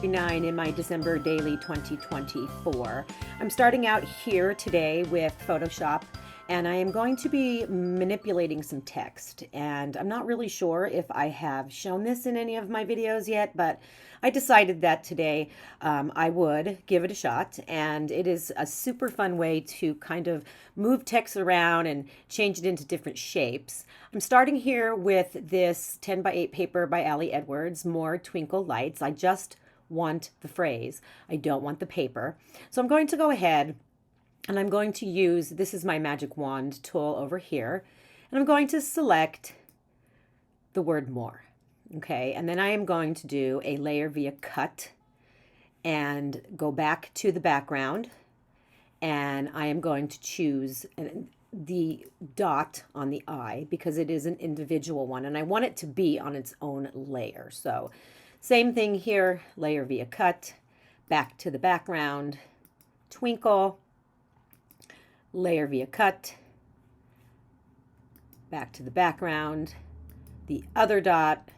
59 in my December daily 2024. I'm starting out here today with Photoshop, and I am going to be manipulating some text. And I'm not really sure if I have shown this in any of my videos yet, but I decided that today I would give it a shot. And it is a super fun way to kind of move text around and change it into different shapes. I'm starting here with this 10 by 8 paper by Ali Edwards, More Twinkle Lights. I just want the phrase. I don't want the paper. So I'm going to go ahead and I'm going to use, this is my magic wand tool over here, and I'm going to select the word more. Okay, and then I am going to do a layer via cut and go back to the background, and I am going to choose the dot on the eye because it is an individual one and I want it to be on its own layer. So same thing here, layer via cut, back to the background, twinkle, layer via cut, back to the background, the other dot,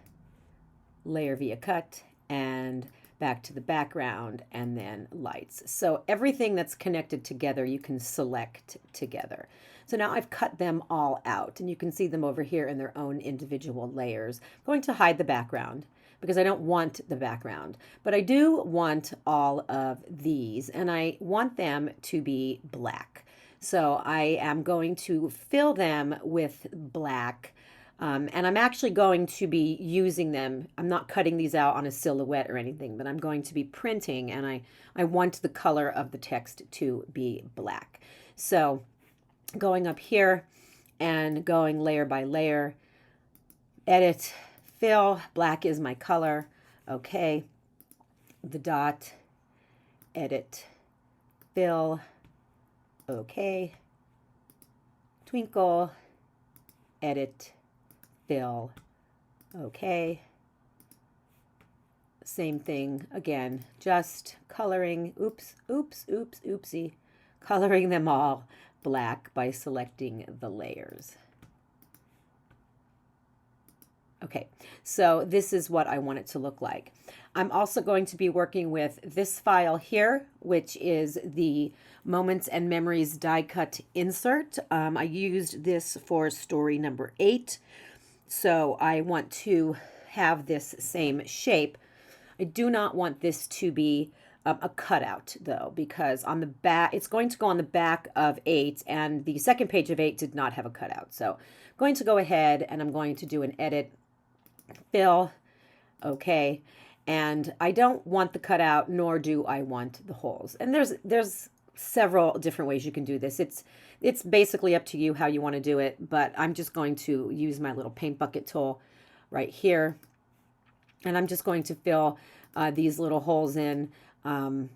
layer via cut, and back to the background, and then lights. So everything that's connected together you can select together. So now I've cut them all out, and you can see them over here in their own individual layers. I'm going to hide the background because I don't want the background, but I do want all of these, and I want them to be black. So I am going to fill them with black. And I'm actually going to be using them. I'm not cutting these out on a silhouette or anything, but I'm going to be printing, and I want the color of the text to be black. So going up here and going layer by layer, edit, fill, black is my color. Okay, the dot, edit, fill, okay, twinkle, edit, fill, okay. Same thing again, just coloring, oopsie, coloring them all black by selecting the layers. Okay, so this is what I want it to look like. I'm also going to be working with this file here, which is the Moments and Memories die cut insert. I used this for story number 8. So I want to have this same shape. I do not want this to be a cutout though, because on the back, it's going to go on the back of 8, and the second page of 8 did not have a cutout. So I'm going to go ahead and I'm going to do an edit, fill, okay. And I don't want the cutout, nor do I want the holes. And there's several different ways you can do this. It's basically up to you how you want to do it, but I'm just going to use my little paint bucket tool right here, and I'm just going to fill these little holes in. I'm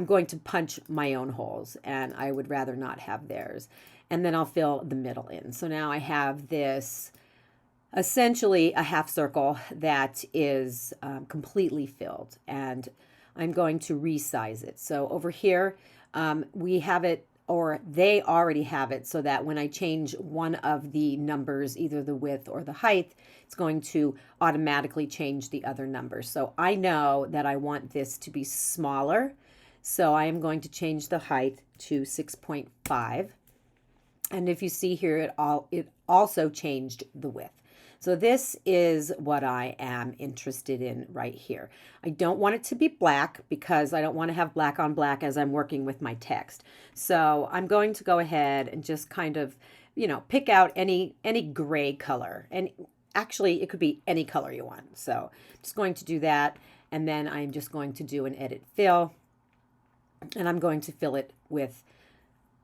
going to punch my own holes, and I would rather not have theirs. And then I'll fill the middle in. So now I have this essentially a half circle that is completely filled, and I'm going to resize it. So over here, we have it, or they already have it, so that when I change one of the numbers, either the width or the height, it's going to automatically change the other number. So I know that I want this to be smaller, so I am going to change the height to 6.5. And if you see here, it also changed the width. So this is what I am interested in right here. I don't want it to be black because I don't want to have black on black as I'm working with my text. So I'm going to go ahead and just kind of, pick out any gray color. And actually, it could be any color you want. So I'm just going to do that. And then I'm just going to do an edit fill. And I'm going to fill it with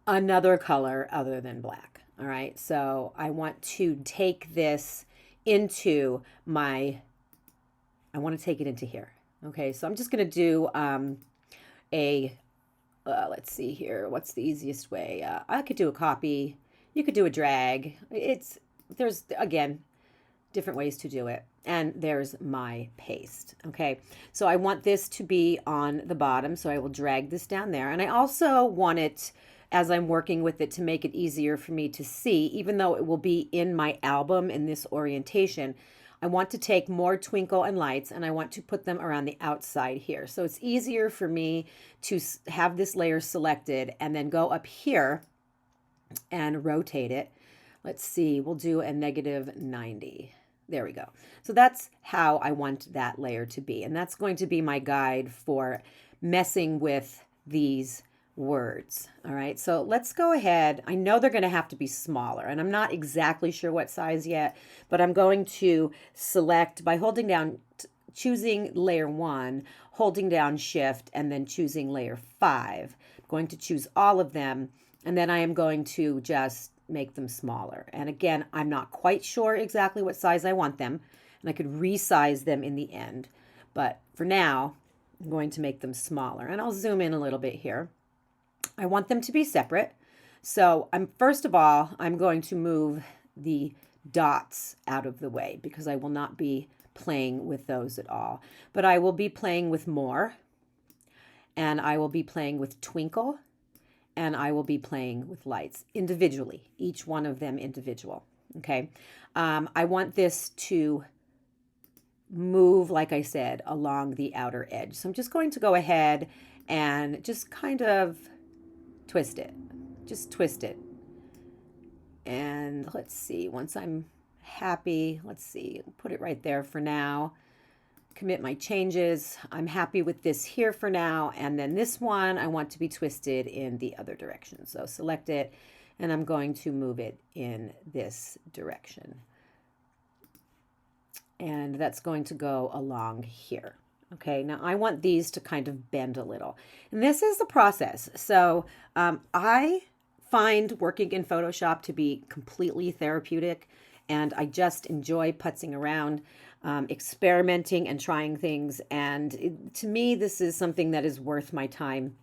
another color other than black. All right. So I want to take this into I want to take it into here. Okay, so I'm just going to do let's see here. What's the easiest way? I could do a copy. You could do a drag. There's, again, different ways to do it. And there's my paste. Okay, so I want this to be on the bottom, so I will drag this down there. And I also want it, as I'm working with it, to make it easier for me to see, even though it will be in my album in this orientation, I want to take more twinkle and lights and I want to put them around the outside here. So it's easier for me to have this layer selected and then go up here and rotate it. Let's see, we'll do a -90. There we go. So that's how I want that layer to be. And that's going to be my guide for messing with these words. All right, so let's go ahead. I know they're going to have to be smaller, and I'm not exactly sure what size yet, but I'm going to select by holding down, choosing layer 1, holding down shift, and then choosing layer 5. I'm going to choose all of them, and then I am going to just make them smaller. And again, I'm not quite sure exactly what size I want them, and I could resize them in the end. But for now, I'm going to make them smaller, and I'll zoom in a little bit here. I want them to be separate. So first of all, I'm going to move the dots out of the way because I will not be playing with those at all. But I will be playing with more, and I will be playing with twinkle, and I will be playing with lights individually, each one of them individual. Okay. I want this to move, like I said, along the outer edge. So I'm just going to go ahead and just kind of twist it. Just twist it. And let's see, once I'm happy, let's see, put it right there for now. Commit my changes. I'm happy with this here for now. And then this one, I want to be twisted in the other direction. So select it, and I'm going to move it in this direction. And that's going to go along here. Okay, now I want these to kind of bend a little. And this is the process. So I find working in Photoshop to be completely therapeutic, and I just enjoy putzing around, experimenting and trying things. And to me, this is something that is worth my time.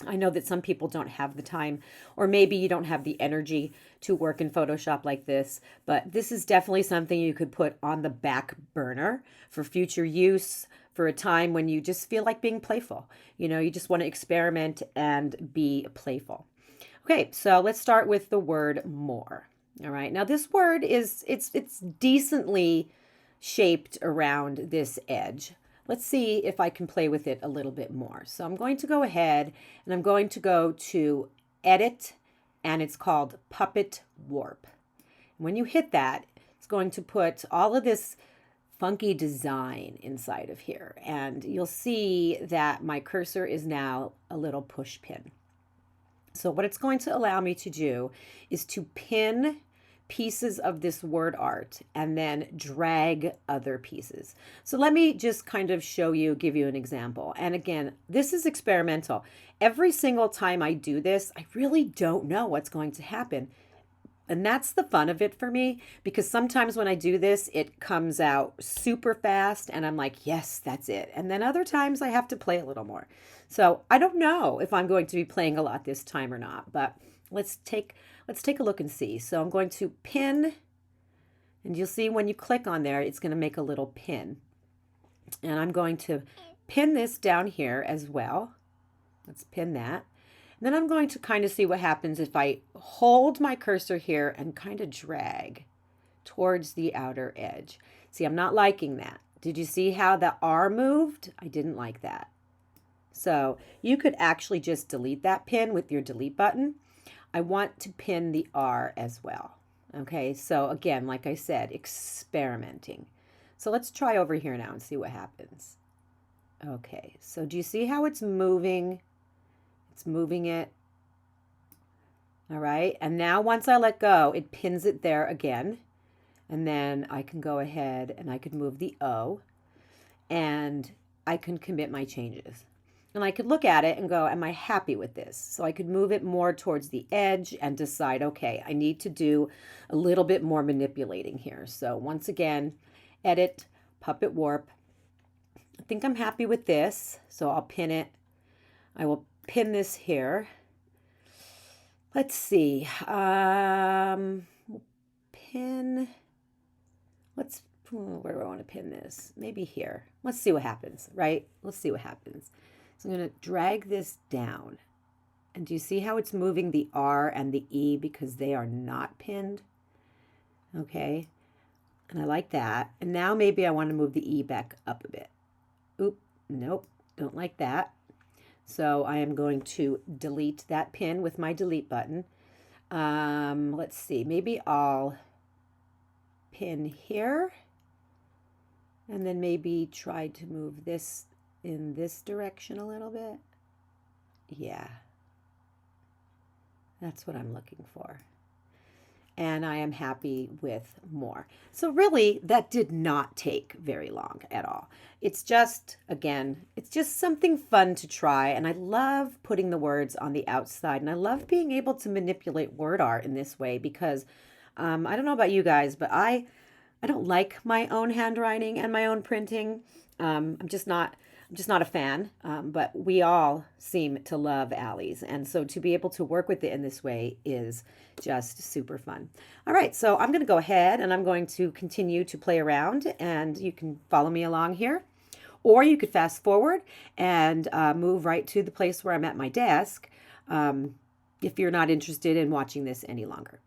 I know that some people don't have the time, or maybe you don't have the energy to work in Photoshop like this, but this is definitely something you could put on the back burner for future use, for a time when you just feel like being playful. You know, you just want to experiment and be playful. Okay, so let's start with the word more. All right, now this word it's decently shaped around this edge. Let's see if I can play with it a little bit more. So I'm going to go ahead and I'm going to go to Edit, and it's called Puppet Warp. When you hit that, it's going to put all of this funky design inside of here. And you'll see that my cursor is now a little push pin. So what it's going to allow me to do is to pin pieces of this word art and then drag other pieces. So let me just kind of show you, give you an example. And again, this is experimental. Every single time I do this, I really don't know what's going to happen. And that's the fun of it for me, because sometimes when I do this, it comes out super fast and I'm like, yes, that's it. And then other times I have to play a little more. So I don't know if I'm going to be playing a lot this time or not, but let's take a look and see. So I'm going to pin, and you'll see when you click on there, it's going to make a little pin. And I'm going to pin this down here as well. Let's pin that. And then I'm going to kind of see what happens if I hold my cursor here and kind of drag towards the outer edge. See, I'm not liking that. Did you see how the R moved? I didn't like that. So you could actually just delete that pin with your delete button. I want to pin the R as well. Okay, so again, like I said, experimenting. So let's try over here now and see what happens. Okay, so do you see how it's moving? It's moving it. All right, and now once I let go, it pins it there again. And then I can go ahead and I could move the O, and I can commit my changes. And I could look at it and go, am I happy with this? So I could move it more towards the edge and decide, okay, I need to do a little bit more manipulating here. So once again, Edit, Puppet Warp. I think I'm happy with this, so I'll pin it. I will pin this here. Let's see. Pin. Where do I want to pin this? Maybe here. Let's see what happens, right? Let's see what happens. So I'm going to drag this down. And do you see how it's moving the R and the E because they are not pinned? Okay. And I like that. And now maybe I want to move the E back up a bit. Oop, nope, don't like that. So I am going to delete that pin with my delete button. Let's see, maybe I'll pin here and then maybe try to move this in this direction a little bit. Yeah, that's what I'm looking for. And I am happy with more. So really, that did not take very long at all. It's just, again, it's just something fun to try. And I love putting the words on the outside. And I love being able to manipulate word art in this way because I don't know about you guys, but I don't like my own handwriting and my own printing. I'm just not a fan, but we all seem to love Allie's. And so to be able to work with it in this way is just super fun. All right, so I'm going to go ahead and I'm going to continue to play around and you can follow me along here. Or you could fast forward and move right to the place where I'm at my desk if you're not interested in watching this any longer.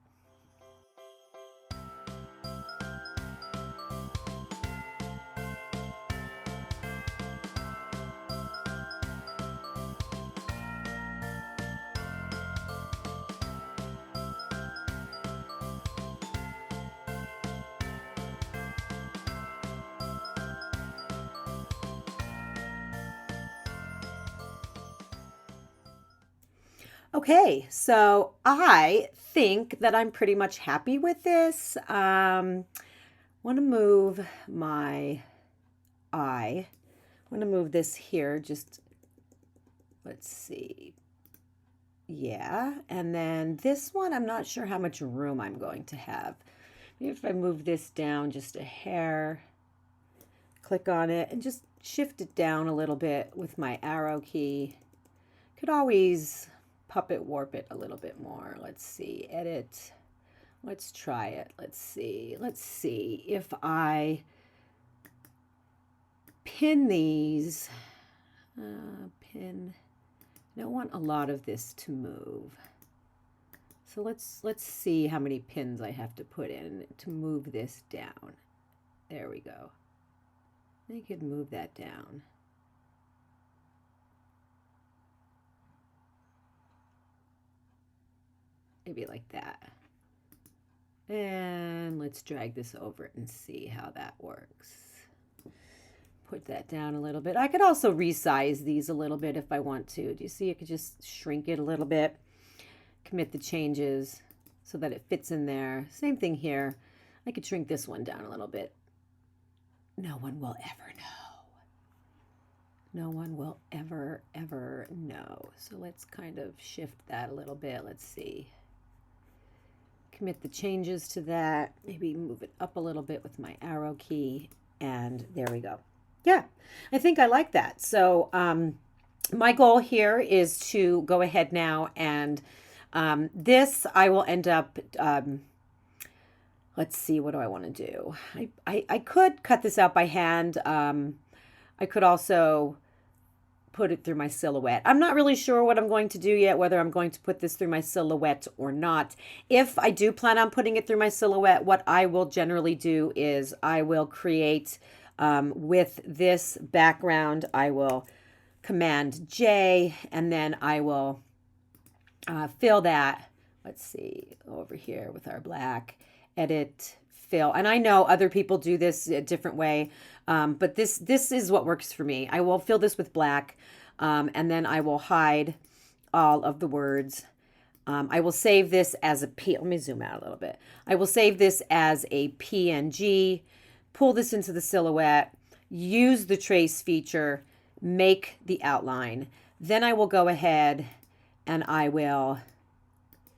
Okay, so I think that I'm pretty much happy with this. Want to move my eye. I want to move this here. Just let's see. Yeah, and then this one, I'm not sure how much room I'm going to have. Maybe if I move this down just a hair, click on it, and just shift it down a little bit with my arrow key. Could always puppet warp it a little bit more. Let's see, edit. Let's try it. Let's see if I pin these, pin, I don't want a lot of this to move. So let's see how many pins I have to put in to move this down. There we go. I could move that down. Maybe like that. And let's drag this over and see how that works. Put that down a little bit. I could also resize these a little bit if I want to. Do you see? I could just shrink it a little bit. Commit the changes so that it fits in there. Same thing here. I could shrink this one down a little bit. No one will ever know. No one will ever know. So let's kind of shift that a little bit. Let's see. Commit the changes to that. Maybe move it up a little bit with my arrow key. And there we go. Yeah, I think I like that. So my goal here is to go ahead now and this I will end up, let's see, what do I want to do? I could cut this out by hand. I could also put it through my Silhouette. I'm not really sure what I'm going to do yet, whether I'm going to put this through my Silhouette or not. If I do plan on putting it through my Silhouette, what I will generally do is I will create with this background, I will Command J, and then I will fill that. Let's see, over here with our black, edit, fill. And I know other people do this a different way, but this is what works for me. I will fill this with black, and then I will hide all of the words. I will save this as a P. Let me zoom out a little bit. I will save this as a PNG, pull this into the Silhouette, use the trace feature, make the outline. Then I will go ahead and I will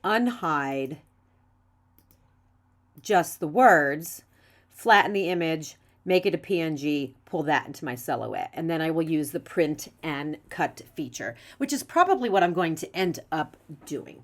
unhide just the words, flatten the image, make it a PNG, pull that into my Silhouette. And then I will use the print and cut feature, which is probably what I'm going to end up doing.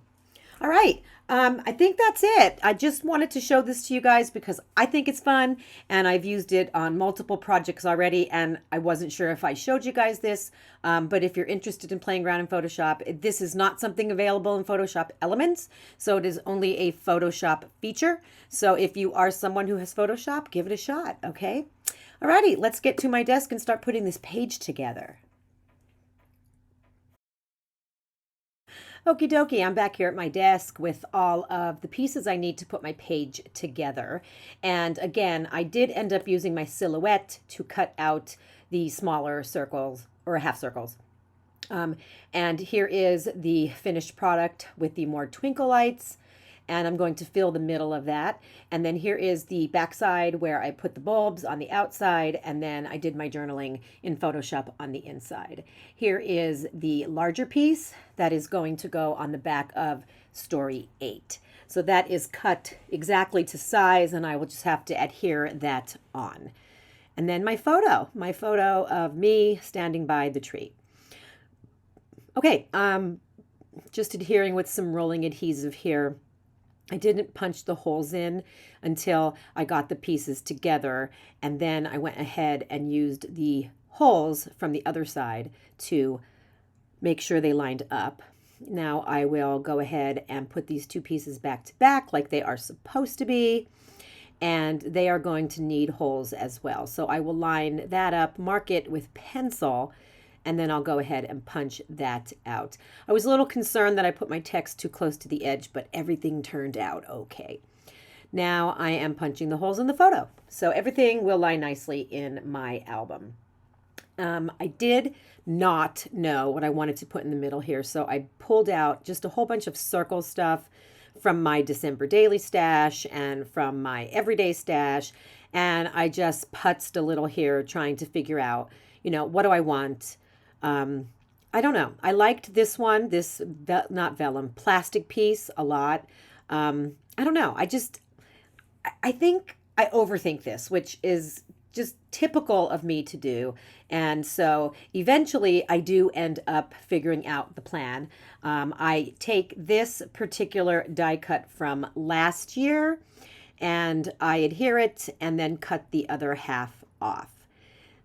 All right. I think that's it. I just wanted to show this to you guys because I think it's fun and I've used it on multiple projects already. And I wasn't sure if I showed you guys this, but if you're interested in playing around in Photoshop, this is not something available in Photoshop Elements. So it is only a Photoshop feature. So if you are someone who has Photoshop, give it a shot. Okay. Alrighty, let's get to my desk and start putting this page together. Okie dokie, I'm back here at my desk with all of the pieces I need to put my page together. And again, I did end up using my silhouette to cut out the smaller circles or half circles. And here is the finished product with the more twinkle lights. And I'm going to fill the middle of that. And then here is the backside where I put the bulbs on the outside, and then I did my journaling in Photoshop on the inside. Here is the larger piece that is going to go on the back of Story 8. So that is cut exactly to size, and I will just have to adhere that on. And then my photo of me standing by the tree. Okay, just adhering with some rolling adhesive here. I didn't punch the holes in until I got the pieces together, and then I went ahead and used the holes from the other side to make sure they lined up. Now I will go ahead and put these two pieces back to back like they are supposed to be, and they are going to need holes as well. So I will line that up, mark it with pencil, and then I'll go ahead and punch that out. I was a little concerned that I put my text too close to the edge, but everything turned out okay. Now I am punching the holes in the photo, so everything will lie nicely in my album. I did not know what I wanted to put in the middle here, so I pulled out just a whole bunch of circle stuff from my December daily stash and from my everyday stash, and I just putzed a little here trying to figure out, what do I want? I don't know. I liked this one, not vellum, plastic piece a lot. I don't know. I think I overthink this, which is just typical of me to do. And so eventually I do end up figuring out the plan. I take this particular die cut from last year and I adhere it and then cut the other half off.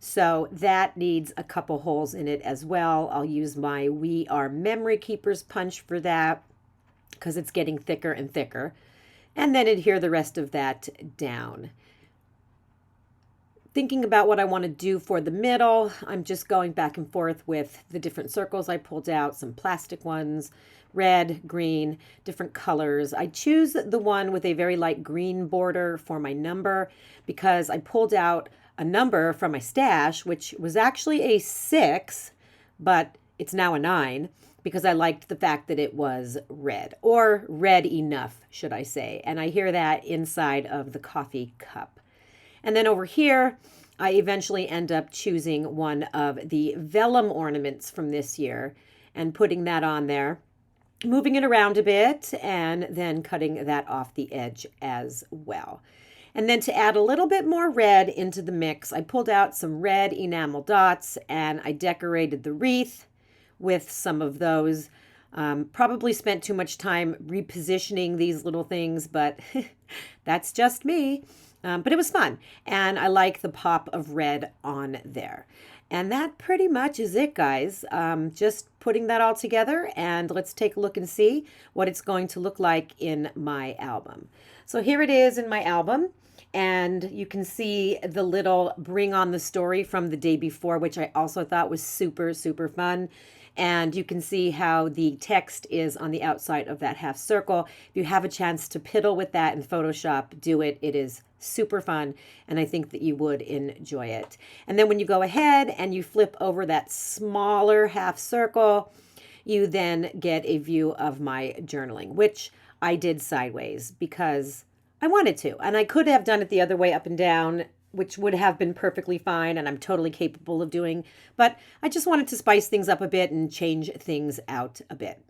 So that needs a couple holes in it as well. I'll use my We Are Memory Keepers punch for that because it's getting thicker and thicker. And then adhere the rest of that down. Thinking about what I want to do for the middle, I'm just going back and forth with the different circles I pulled out, some plastic ones, red, green, different colors. I choose the one with a very light green border for my number because I pulled out a number from my stash, which was actually a 6, but it's now a 9 because I liked the fact that it was red, or red enough, should I say. And I hear that inside of the coffee cup. And then over here, I eventually end up choosing one of the vellum ornaments from this year and putting that on there, moving it around a bit, and then cutting that off the edge as well. And then to add a little bit more red into the mix, I pulled out some red enamel dots and I decorated the wreath with some of those. Probably spent too much time repositioning these little things, but that's just me. But it was fun, and I like the pop of red on there. And that pretty much is it, guys. Just putting that all together, and let's take a look and see what it's going to look like in my album. So here it is in my album, and you can see the little Bring on the Story from the day before, which I also thought was super, super fun. And you can see how the text is on the outside of that half circle. If you have a chance to piddle with that in Photoshop, do it. It is super fun, and I think that you would enjoy it. And then when you go ahead and you flip over that smaller half circle, you then get a view of my journaling, which I did sideways because I wanted to. And I could have done it the other way, up and down, which would have been perfectly fine and I'm totally capable of doing. But I just wanted to spice things up a bit and change things out a bit.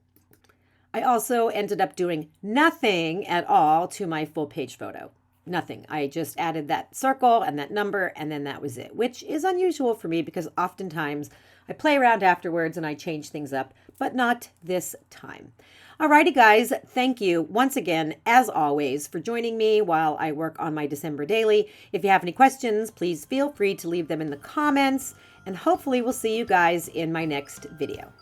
I also ended up doing nothing at all to my full page photo. Nothing. I just added that circle and that number, and then that was it, which is unusual for me because oftentimes I play around afterwards and I change things up, but not this time. Alrighty, guys, thank you once again, as always, for joining me while I work on my December daily. If you have any questions, please feel free to leave them in the comments, and hopefully we'll see you guys in my next video.